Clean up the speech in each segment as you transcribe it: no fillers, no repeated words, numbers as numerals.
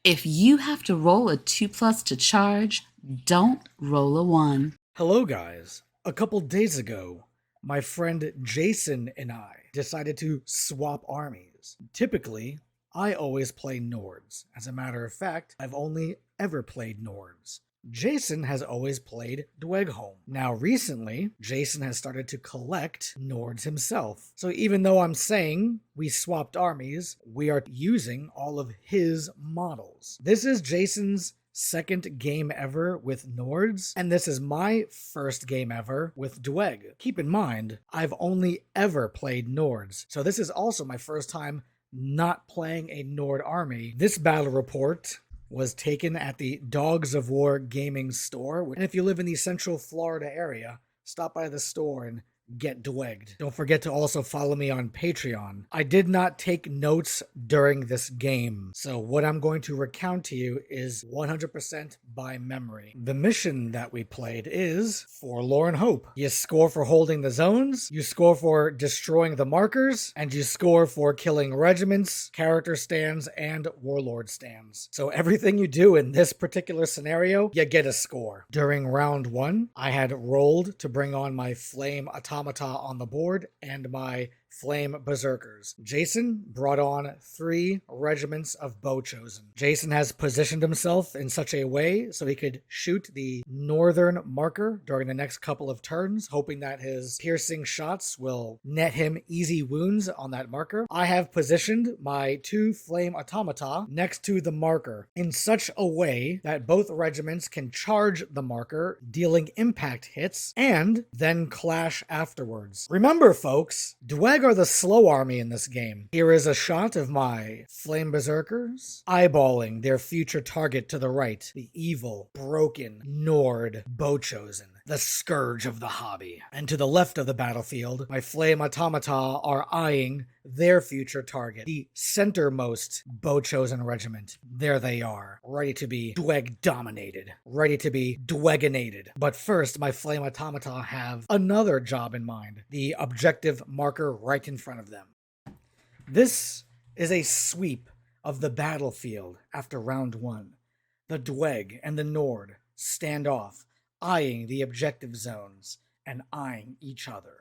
If you have to roll a 2 plus to charge, don't roll a 1. Hello, guys. A couple days ago, my friend Jason and I decided to swap armies. Typically, I always play Nords. As a matter of fact, I've only ever played Nords. Jason has always played Dwegholm. Now, recently, Jason has started to collect Nords himself. So even though I'm saying we swapped armies, we are using all of his models. This is Jason's second game ever with Nords, and this is my first game ever with Dweg. Keep in mind, I've only ever played Nords, so this is also my first time not playing a Nord army. This battle report was taken at the Dogs of War gaming store, and if you live in the Central Florida area, stop by the store and get Dwegged. Don't forget to also follow me on Patreon. I did not take notes during this game, so what I'm going to recount to you is 100% by memory. The mission that we played is Forlorn Hope. You score for holding the zones, you score for destroying the markers, and you score for killing regiments, character stands, and warlord stands. So everything you do in this particular scenario, you get a score. During round 1, I had rolled to bring on my Flame Automata on the board and my Flame Berserkers. Jason brought on 3 regiments of Bowchosen. Jason has positioned himself in such a way so he could shoot the northern marker during the next couple of turns, hoping that his piercing shots will net him easy wounds on that marker. I have positioned my 2 Flame Automata next to the marker in such a way that both regiments can charge the marker, dealing impact hits, and then clash afterwards. Remember, folks, Dweg are the slow army in this game. Here is a shot of my Flame Berserkers eyeballing their future target to the right, the evil, broken Nord Bowchosen, the scourge of the hobby. And to the left of the battlefield, my Flame Automata are eyeing their future target, the centermost Bowchosen regiment. There they are, ready to be Dweg dominated, ready to be Dweginated. But first, my Flame Automata have another job in mind, the objective marker right in front of them. This is a sweep of the battlefield after round 1. The Dweg and the Nord stand off, eyeing the objective zones and eyeing each other.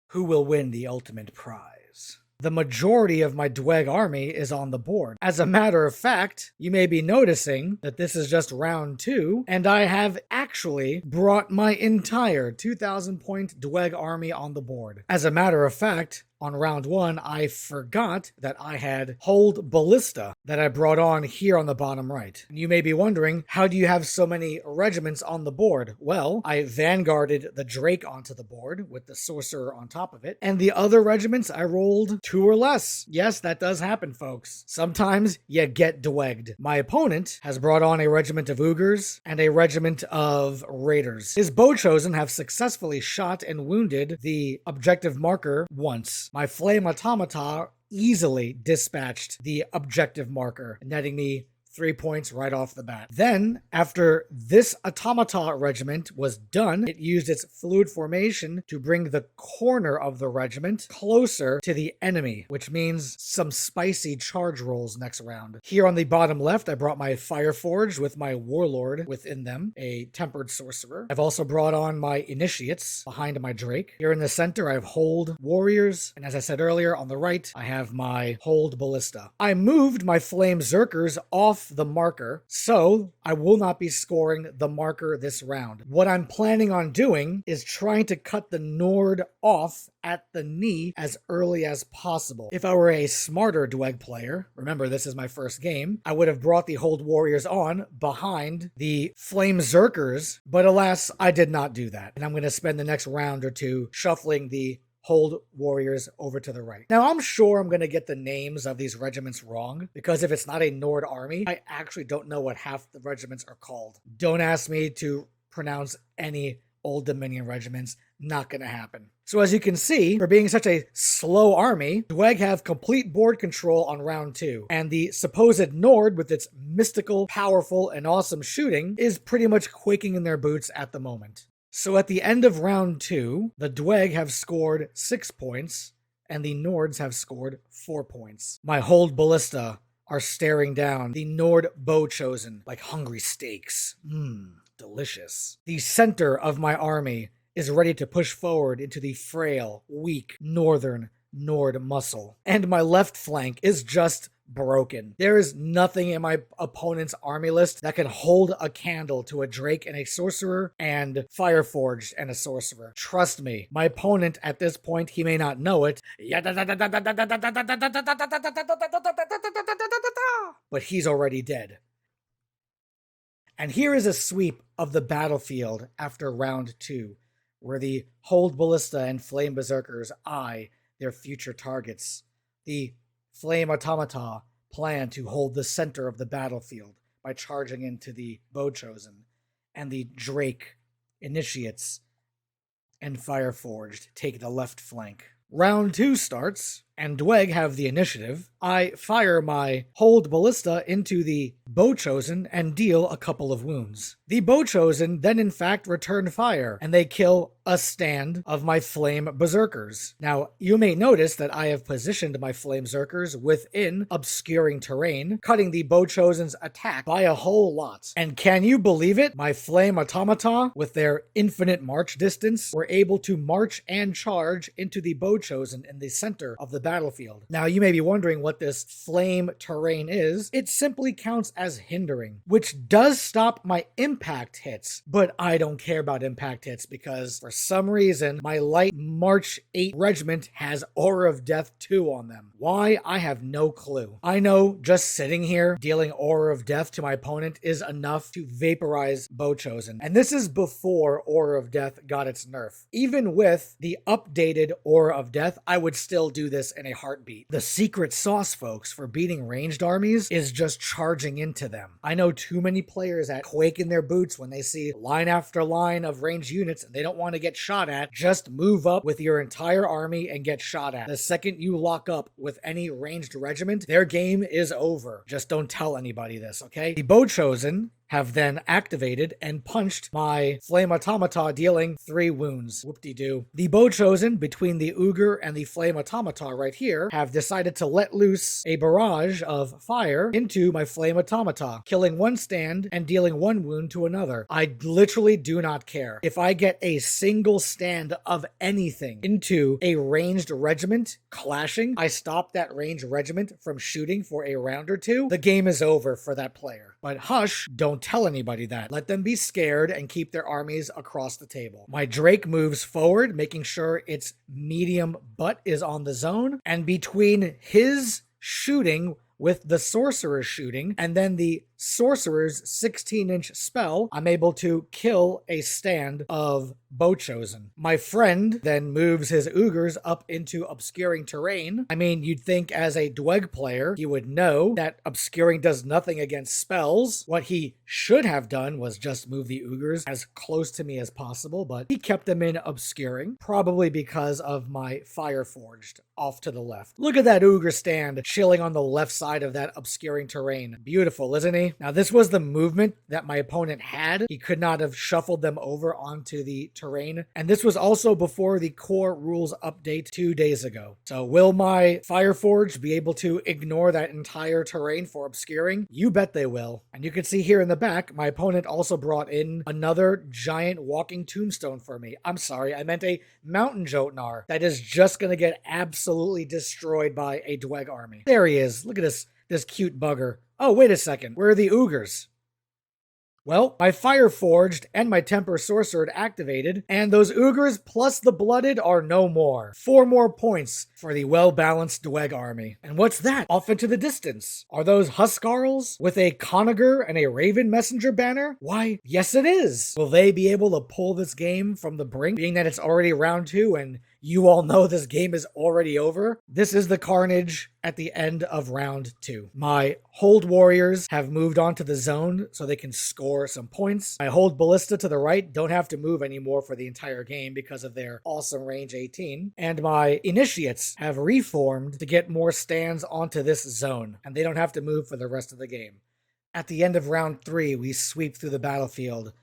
Who will win the ultimate prize? The majority of my Dweg army is on the board. As a matter of fact, you may be noticing that this is just round 2, and I have actually brought my entire 2,000 point Dweg army on the board. As a matter of fact, on round 1, I forgot that I had Hold Ballista that I brought on here on the bottom right. And you may be wondering, how do you have so many regiments on the board? Well, I vanguarded the Drake onto the board with the Sorcerer on top of it, and the other regiments I rolled 2 or less. Yes, that does happen, folks. Sometimes you get Dwegged. My opponent has brought on a regiment of Ogres and a regiment of Raiders. His Bowchosen have successfully shot and wounded the objective marker once. My Flame Automata easily dispatched the objective marker, netting me 3 points right off the bat. Then, after this Automata regiment was done, it used its fluid formation to bring the corner of the regiment closer to the enemy, which means some spicy charge rolls next round. Here on the bottom left, I brought my Fireforge with my Warlord within them, a Tempered Sorcerer. I've also brought on my Initiates behind my Drake. Here in the center, I have Hold Warriors, and as I said earlier, on the right, I have my Hold Ballista. I moved my Flame Zerkers off the marker, so I will not be scoring the marker this round. What I'm planning on doing is trying to cut the Nord off at the knee as early as possible. If I were a smarter Dweg player, remember this is my first game, I would have brought the Hold Warriors on behind the Flame Zerkers, but alas, I did not do that. And I'm going to spend the next round or two shuffling the Hold Warriors over to the right. Now, I'm sure I'm going to get the names of these regiments wrong, because if it's not a Nord army, I actually don't know what half the regiments are called. Don't ask me to pronounce any Old Dominion regiments. Not going to happen. So as you can see, for being such a slow army, Dweg have complete board control on round 2, and the supposed Nord, with its mystical, powerful, and awesome shooting, is pretty much quaking in their boots at the moment. So at the end of round 2, the Dweg have scored 6 points, and the Nords have scored 4 points. My Hold Ballista are staring down the Nord bow chosen like hungry steaks. Delicious. The center of my army is ready to push forward into the frail, weak northern Nord muscle. And my left flank is just broken. There is nothing in my opponent's army list that can hold a candle to a Drake and a sorcerer and Fireforged and a sorcerer. Trust me, my opponent at this point, he may not know it, but he's already dead. And here is a sweep of the battlefield after round 2, where the Hold Ballista and Flame Berserkers eye their future targets. The Flame Automata plan to hold the center of the battlefield by charging into the Bow Chosen, and the Drake, Initiates, and Fireforged take the left flank. Round 2 starts, and Dweg have the initiative. I fire my Hold Ballista into the Bow Chosen and deal a couple of wounds. The Bow Chosen then in fact return fire, and they kill a stand of my Flame Berserkers. Now, you may notice that I have positioned my Flame Berserkers within obscuring terrain, cutting the Bow Chosen's attack by a whole lot. And can you believe it? My Flame Automata, with their infinite march distance, were able to march and charge into the Bow Chosen in the center of the battlefield. Now, you may be wondering what this flame terrain is. It simply counts as hindering, which does stop my impact hits, but I don't care about impact hits because for some reason my light March 8 regiment has Aura of Death 2 on them. Why? I have no clue. I know just sitting here dealing Aura of Death to my opponent is enough to vaporize Bow Chosen, and this is before Aura of Death got its nerf. Even with the updated Aura of Death, I would still do this in a heartbeat. The secret sauce, folks, for beating ranged armies is just charging into them. I know too many players that quake in their boots when they see line after line of ranged units and they don't want to get shot at. Just move up with your entire army and get shot at. The second you lock up with any ranged regiment, their game is over. Just don't tell anybody this, okay? The Bow Chosen have then activated and punched my Flame Automata, dealing 3 wounds. Whoop-de-doo. The Bow Chosen, between the Ogre and the Flame Automata right here, have decided to let loose a barrage of fire into my Flame Automata, killing 1 stand and dealing 1 wound to another. I literally do not care. If I get a single stand of anything into a ranged regiment clashing, I stop that ranged regiment from shooting for a round or 2, the game is over for that player. But hush, don't tell anybody that. Let them be scared and keep their armies across the table. My Drake moves forward, making sure its medium butt is on the zone, and between his shooting with the sorcerer's shooting and then the sorcerer's 16-inch spell, I'm able to kill a stand of Bow Chosen. My friend then moves his Ogres up into obscuring terrain. I mean, you'd think as a Dweg player, he would know that obscuring does nothing against spells. What he should have done was just move the Ogres as close to me as possible, but he kept them in obscuring, probably because of my Fireforged off to the left. Look at that Ogre stand chilling on the left side of that obscuring terrain. Beautiful, isn't he? Now, this was the movement that my opponent had. He could not have shuffled them over onto the terrain. And this was also before the core rules update 2 days ago. So will my Fireforged be able to ignore that entire terrain for obscuring? You bet they will. And you can see here in the back, my opponent also brought in another giant walking tombstone for me. I'm sorry, I meant a mountain Jotnar that is just going to get absolutely destroyed by a Dweg army. There he is. Look at this cute bugger. Oh, wait a second. Where are the Ogres? Well, my Fireforged and my Temper Sorcerer activated, and those Ogres plus the Blooded are no more. 4 more points for the well-balanced Dweg army. And what's that? Off into the distance. Are those Huskarls with a Conager and a Raven Messenger banner? Why, yes it is. Will they be able to pull this game from the brink, being that it's already round 2 and you all know this game is already over? This is the carnage at the end of round 2. My Hold Warriors have moved on to the zone so they can score some points. My Hold Ballista to the right don't have to move anymore for the entire game because of their awesome range 18. And my Initiates have reformed to get more stands onto this zone, and they don't have to move for the rest of the game. At the end of round 3, we sweep through the battlefield,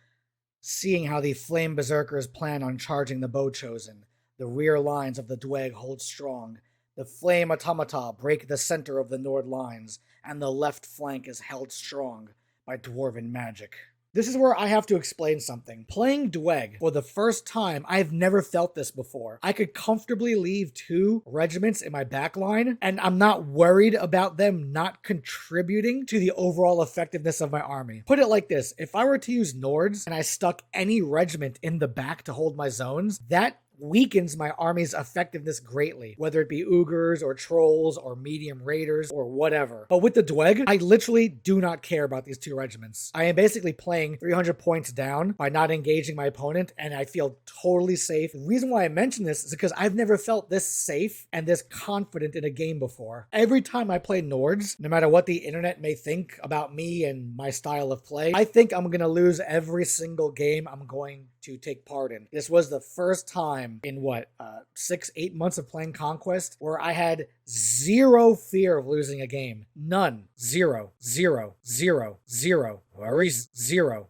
seeing how the Flame Berserkers plan on charging the Bow Chosen. The rear lines of the Dweg hold strong. The Flame Automata break the center of the Nord lines, and the left flank is held strong by dwarven magic. This is where I have to explain something. Playing Dweg for the first time, I've never felt this before. I could comfortably leave 2 regiments in my backline, and I'm not worried about them not contributing to the overall effectiveness of my army. Put it like this, if I were to use Nords and I stuck any regiment in the back to hold my zones, that weakens my army's effectiveness greatly, whether it be Ogres or Trolls or medium raiders or whatever. But with the Dweg, I literally do not care about these 2 regiments. I am basically playing 300 points down by not engaging my opponent, and I feel totally safe. The reason why I mention this is because I've never felt this safe and this confident in a game before. Every time I play Nords, no matter what the internet may think about me and my style of play, I think I'm gonna lose every single game I'm going to take part in. This was the first time in 6-8 months of playing Conquest where I had zero fear of losing a game. None. Zero. Worries. Zero.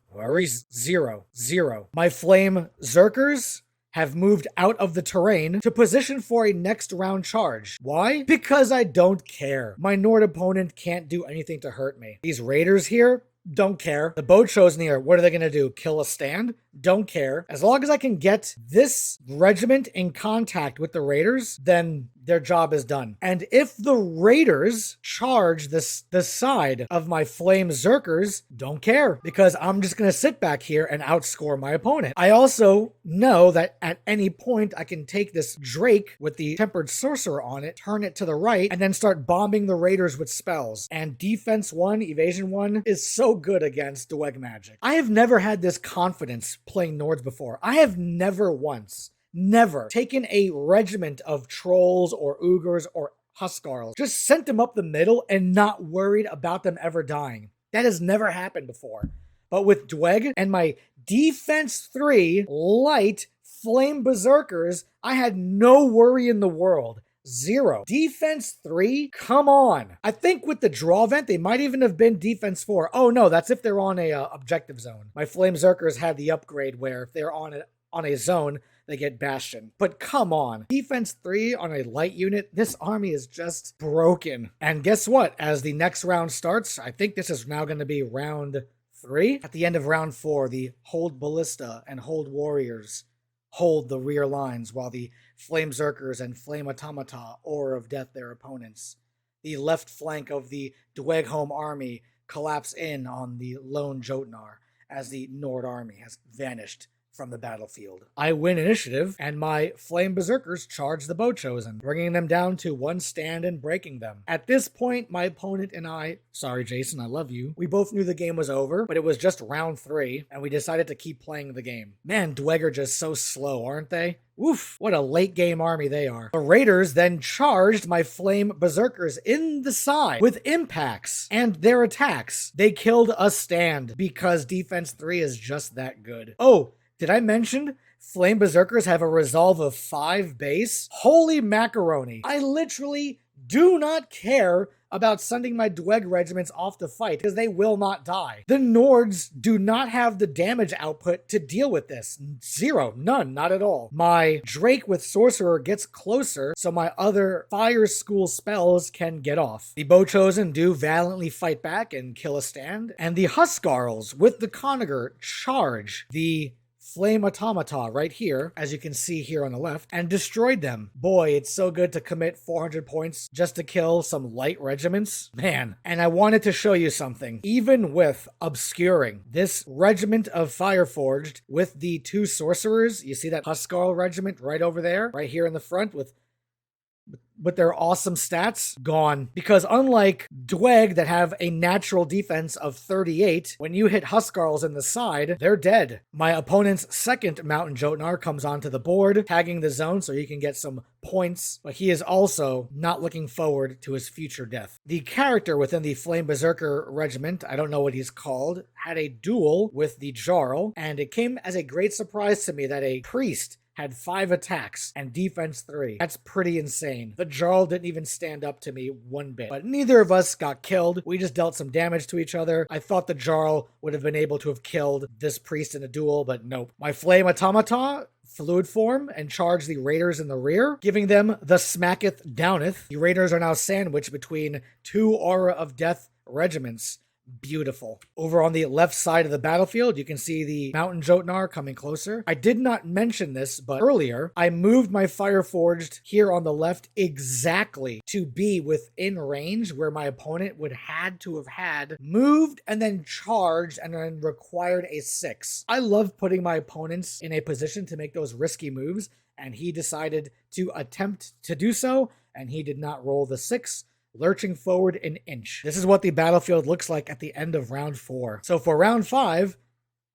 My Flame Zerkers have moved out of the terrain to position for a next round charge. Why? Because I don't care. My Nord opponent can't do anything to hurt me. These raiders here, don't care. The bow chosen here, what are they gonna do? Kill a stand? Don't care. As long as I can get this regiment in contact with the raiders, then their job is done. And if the raiders charge the side of my Flame Zerkers, don't care, because I'm just gonna sit back here and outscore my opponent. I also know that at any point I can take this Drake with the Tempered Sorcerer on it, turn it to the right, and then start bombing the raiders with spells. And defense 1, evasion 1 is so good against Dweg magic. I have never had this confidence playing Nords before. I have never taken a regiment of Trolls or Ogres or Huskarls, just sent them up the middle and not worried about them ever dying. That has never happened before. But with Dweg and my defense 3 light Flame Berserkers, I had no worry in the world. Zero. Defense 3? Come on. I think with the draw event, they might even have been defense 4. Oh no, that's if they're on a objective zone. My Flame Zerkers had the upgrade where if they're on a zone, they get Bastion. But come on. Defense 3 on a light unit, this army is just broken. And guess what? As the next round starts, I think this is now going to be round 3. At the end of round 4, the Hold Ballista and Hold Warriors hold the rear lines while the Flame Zerkers and Flame Automata Aura of Death their opponents. The left flank of the Dweg home army collapse in on the lone Jotnar as the Nord army has vanished from the battlefield. I win initiative, and my Flame Berserkers charge the Bow Chosen, bringing them down to 1 stand and breaking them. At this point, my opponent and I, sorry Jason, I love you, we both knew the game was over, but it was just round 3, and we decided to keep playing the game. Man, Dweg are just so slow, aren't they? Oof, what a late game army they are. The Raiders then charged my Flame Berserkers in the side with impacts and their attacks. They killed a stand because defense 3 is just that good. Oh, did I mention Flame Berserkers have a resolve of 5 base? Holy macaroni. I literally do not care about sending my Dweg regiments off to fight because they will not die. The Nords do not have the damage output to deal with this. Zero. None. Not at all. My Drake with Sorcerer gets closer so my other Fire School spells can get off. The Bow Chosen do valiantly fight back and kill a stand. And the Huskarls with the Conager charge the Flame Automata right here, as you can see here on the left, and destroyed them. Boy, it's so good to commit 400 points just to kill some light regiments. Man, and I wanted to show you something. Even with obscuring this regiment of Fireforged with the 2 sorcerers, you see that Huskarl regiment right over there, right here in the front with their awesome stats, gone. Because unlike Dweg that have a natural defense of 38, when you hit Huskarls in the side, they're dead. My opponent's second Mountain Jotnar comes onto the board, tagging the zone so he can get some points, but he is also not looking forward to his future death. The character within the Flame Berserker regiment, I don't know what he's called, had a duel with the Jarl, and it came as a great surprise to me that a priest had 5 attacks and defense 3. That's pretty insane. The Jarl didn't even stand up to me one bit. But neither of us got killed. We just dealt some damage to each other. I thought the Jarl would have been able to have killed this priest in a duel, but nope. My Flame Automata fluid form and charge the raiders in the rear, giving them the smacketh downeth. The raiders are now sandwiched between 2 Aura of Death regiments. Beautiful. Over on the left side of the battlefield, you can see the Mountain Jotnar coming closer. I did not mention this, but earlier, I moved my Fireforged here on the left exactly to be within range where my opponent would had to have had moved and then charged and then required a 6. I love putting my opponents in a position to make those risky moves, and he decided to attempt to do so, and he did not roll the 6. Lurching forward an inch. This is what the battlefield looks like at the end of round 4. So for round 5,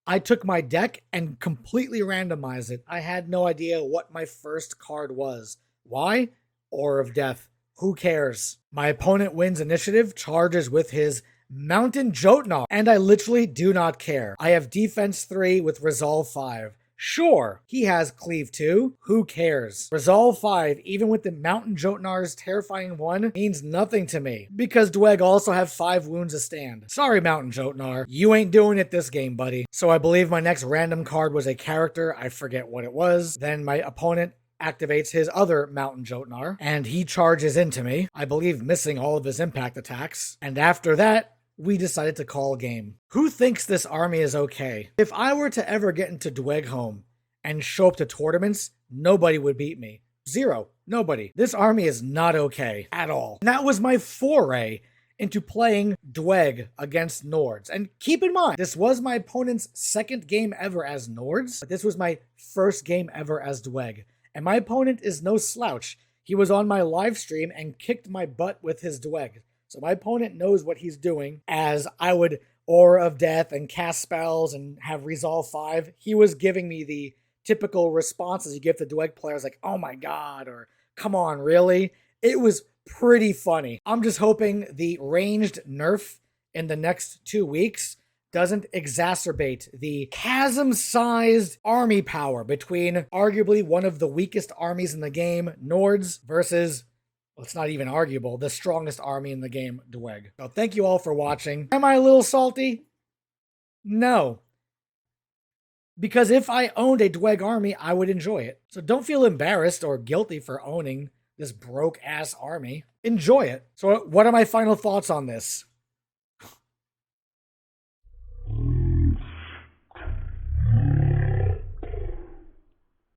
I took my deck and completely randomized it. I had no idea what my first card was. Why? Aura of Death. Who cares? My opponent wins initiative, charges with his Mountain Jotnar, and I literally do not care. I have defense 3 with resolve 5. Sure, he has cleave 2. Who cares? Resolve 5, even with the Mountain Jotnar's terrifying 1, means nothing to me, because Dweg also have 5 wounds a stand. Sorry, Mountain Jotnar. You ain't doing it this game, buddy. So I believe my next random card was a character. I forget what it was. Then my opponent activates his other Mountain Jotnar, and he charges into me, I believe missing all of his impact attacks. And after that, we decided to call game. Who thinks this army is okay? If I were to ever get into Dweghome and show up to tournaments, nobody would beat me. 0. Nobody. This army is not okay at all. And that was my foray into playing Dweg against Nords. And keep in mind, this was my opponent's second game ever as Nords, but this was my first game ever as Dweg. And my opponent is no slouch. He was on my live stream and kicked my butt with his Dweg. So my opponent knows what he's doing, as I would Aura of Death and cast spells and have Resolve 5. He was giving me the typical responses you give to Dweg players, like, oh my god, or come on, really? It was pretty funny. I'm just hoping the ranged nerf in the next 2 weeks doesn't exacerbate the chasm-sized army power between arguably one of the weakest armies in the game, Nords, versus, well, it's not even arguable, the strongest army in the game, Dweg. So thank you all for watching. Am I a little salty? No. Because if I owned a Dweg army, I would enjoy it. So don't feel embarrassed or guilty for owning this broke-ass army. Enjoy it. So what are my final thoughts on this?